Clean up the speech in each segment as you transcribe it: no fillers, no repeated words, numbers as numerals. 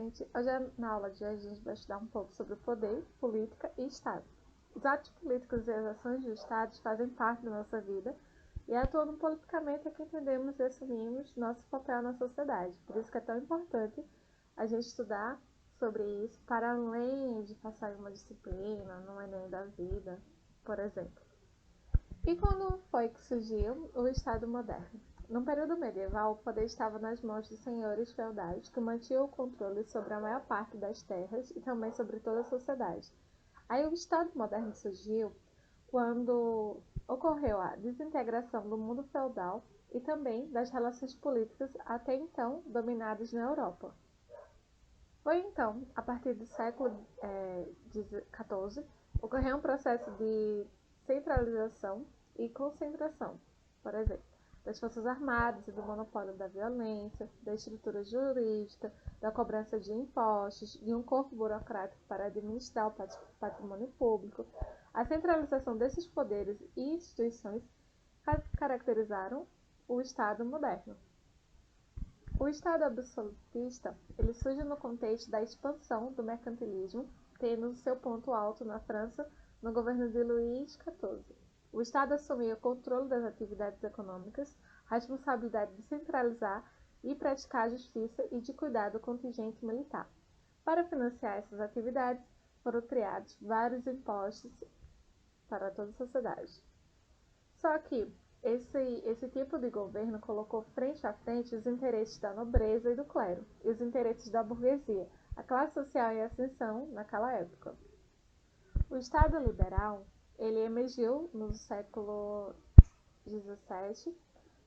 gente, hoje na aula de hoje a gente vai estudar um pouco sobre poder, política e Estado. Os atos políticos e as ações do Estado fazem parte da nossa vida e atuando politicamente é que entendemos e assumimos nosso papel na sociedade. Por isso que é tão importante a gente estudar sobre isso para além de passar em uma disciplina, no Enem da vida, por exemplo. E quando foi que surgiu o Estado moderno? No período medieval, o poder estava nas mãos dos senhores feudais, que mantinham o controle sobre a maior parte das terras e também sobre toda a sociedade. Aí o Estado moderno surgiu quando ocorreu a desintegração do mundo feudal e também das relações políticas até então dominadas na Europa. Foi então, a partir do século XIV, ocorreu um processo de centralização e concentração, por exemplo, das forças armadas e do monopólio da violência, da estrutura jurídica, da cobrança de impostos, de um corpo burocrático para administrar o patrimônio público. A centralização desses poderes e instituições caracterizaram o Estado moderno. O Estado absolutista ele surge no contexto da expansão do mercantilismo, tendo seu ponto alto na França no governo de Luís XIV. O Estado assumia o controle das atividades econômicas, a responsabilidade de centralizar e praticar a justiça e de cuidar do contingente militar. Para financiar essas atividades, foram criados vários impostos para toda a sociedade. Só que esse tipo de governo colocou frente a frente os interesses da nobreza e do clero, e os interesses da burguesia, a classe social em ascensão naquela época. O Estado liberal ele emergiu no século XVII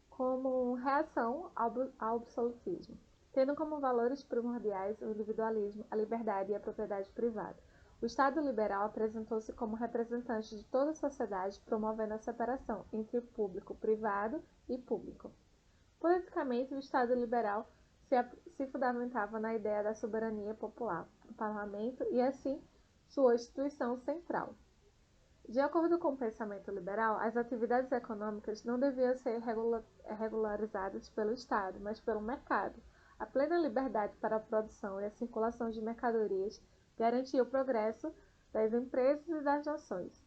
como reação ao absolutismo, tendo como valores primordiais o individualismo, a liberdade e a propriedade privada. O Estado liberal apresentou-se como representante de toda a sociedade, promovendo a separação entre público, privado e público. Politicamente, o Estado liberal se fundamentava na ideia da soberania popular, o parlamento e, assim, sua instituição central. De acordo com o pensamento liberal, as atividades econômicas não deviam ser regularizadas pelo Estado, mas pelo mercado. A plena liberdade para a produção e a circulação de mercadorias garantia o progresso das empresas e das nações.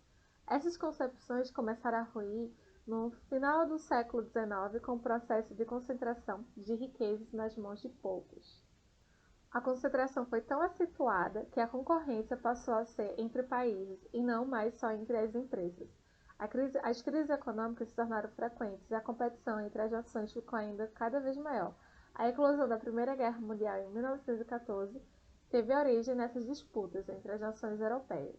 Essas concepções começaram a ruir no final do século XIX com o processo de concentração de riquezas nas mãos de poucos. A concentração foi tão acentuada que a concorrência passou a ser entre países e não mais só entre as empresas. As crises econômicas se tornaram frequentes e a competição entre as nações ficou ainda cada vez maior. A eclosão da Primeira Guerra Mundial em 1914 teve origem nessas disputas entre as nações europeias.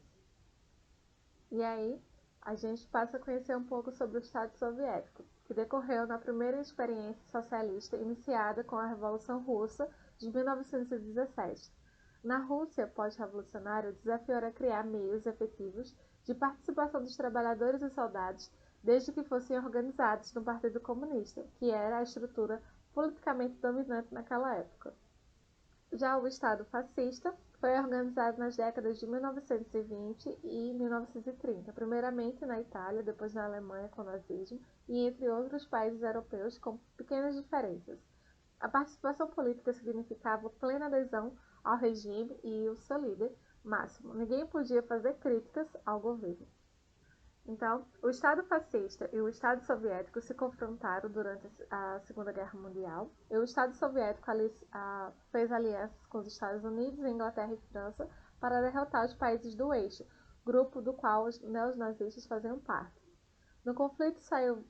E aí, a gente passa a conhecer um pouco sobre o Estado Soviético, que decorreu na primeira experiência socialista iniciada com a Revolução Russa de 1917. Na Rússia pós-revolucionária, o desafio era criar meios efetivos de participação dos trabalhadores e soldados, desde que fossem organizados no Partido Comunista, que era a estrutura politicamente dominante naquela época. Já o Estado fascista foi organizado nas décadas de 1920 e 1930, primeiramente na Itália, depois na Alemanha com o nazismo e entre outros países europeus com pequenas diferenças. A participação política significava plena adesão ao regime e o seu líder máximo. Ninguém podia fazer críticas ao governo. Então, o Estado fascista e o Estado soviético se confrontaram durante a Segunda Guerra Mundial, e o Estado soviético fez alianças com os Estados Unidos, Inglaterra e França para derrotar os países do eixo, grupo do qual os neonazistas faziam parte. No conflito saiu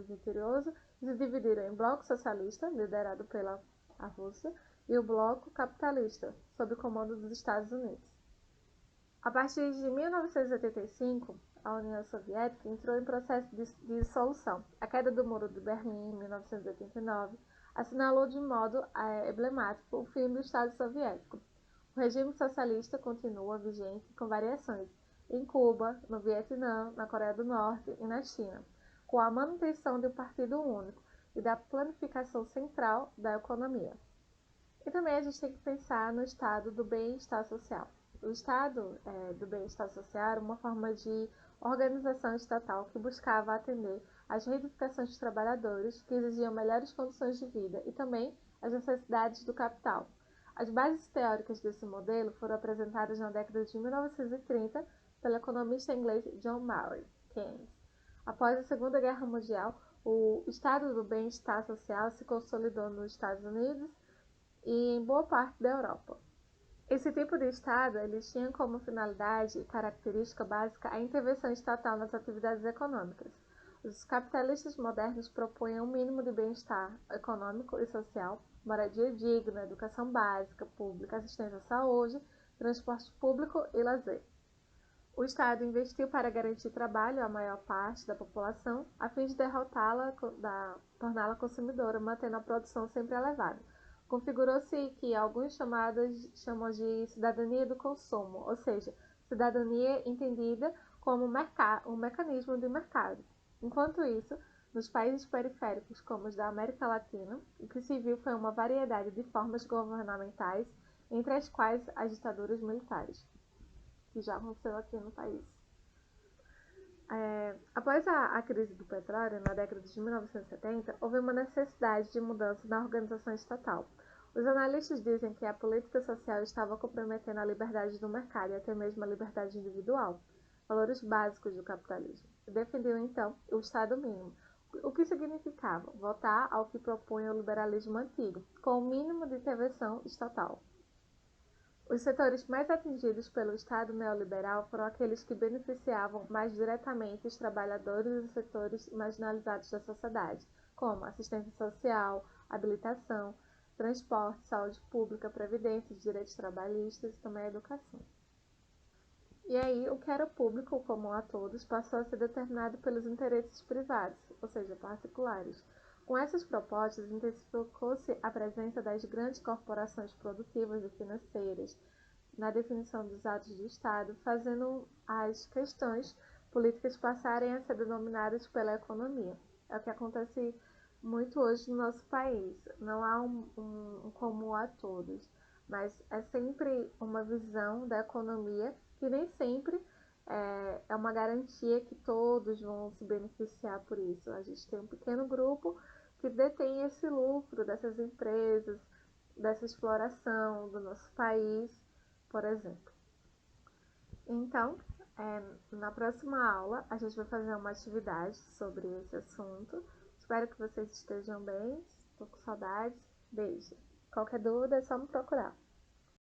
vitorioso e se dividiram em bloco socialista, liderado pela Rússia, e o bloco capitalista, sob o comando dos Estados Unidos. A partir de 1985, a União Soviética entrou em processo de dissolução. A queda do Muro de Berlim, em 1989, assinalou de modo emblemático o fim do Estado Soviético. O regime socialista continua vigente com variações em Cuba, no Vietnã, na Coreia do Norte e na China, com a manutenção de um partido único e da planificação central da economia. E também a gente tem que pensar no estado do bem-estar social. O Estado do Bem-Estar Social era uma forma de organização estatal que buscava atender às reivindicações dos trabalhadores que exigiam melhores condições de vida e também às necessidades do capital. As bases teóricas desse modelo foram apresentadas na década de 1930 pelo economista inglês John Maynard Keynes. Após a Segunda Guerra Mundial, o estado do bem-estar social se consolidou nos Estados Unidos e em boa parte da Europa. Esse tipo de estado tinha como finalidade e característica básica a intervenção estatal nas atividades econômicas. Os capitalistas modernos propõem um mínimo de bem-estar econômico e social, moradia digna, educação básica, pública, assistência à saúde, transporte público e lazer. O Estado investiu para garantir trabalho à maior parte da população, a fim de derrotá-la, torná-la consumidora, mantendo a produção sempre elevada. Configurou-se que alguns chamam de cidadania do consumo, ou seja, cidadania entendida como um mecanismo de mercado. Enquanto isso, nos países periféricos, como os da América Latina, o que se viu foi uma variedade de formas governamentais, entre as quais as ditaduras militares, que já aconteceu aqui no país. Após a crise do petróleo, na década de 1970, houve uma necessidade de mudança na organização estatal. Os analistas dizem que a política social estava comprometendo a liberdade do mercado e até mesmo a liberdade individual, valores básicos do capitalismo. Defendeu, então, o Estado mínimo, o que significava voltar ao que propunha o liberalismo antigo, com o mínimo de intervenção estatal. Os setores mais atingidos pelo Estado neoliberal foram aqueles que beneficiavam mais diretamente os trabalhadores e setores marginalizados da sociedade, como assistência social, habilitação, transporte, saúde pública, previdência, direitos trabalhistas e também a educação. E aí, o que era público, comum a todos, passou a ser determinado pelos interesses privados, ou seja, particulares. Com essas propostas, intensificou-se a presença das grandes corporações produtivas e financeiras na definição dos atos do Estado, fazendo as questões políticas passarem a ser denominadas pela economia. É o que acontece muito hoje no nosso país. Não há um comum a todos, mas é sempre uma visão da economia que nem sempre é uma garantia que todos vão se beneficiar por isso. A gente tem um pequeno grupo que detém esse lucro dessas empresas, dessa exploração do nosso país, por exemplo. Então, na próxima aula, a gente vai fazer uma atividade sobre esse assunto. Espero que vocês estejam bem. Estou com saudades. Beijo. Qualquer dúvida é só me procurar.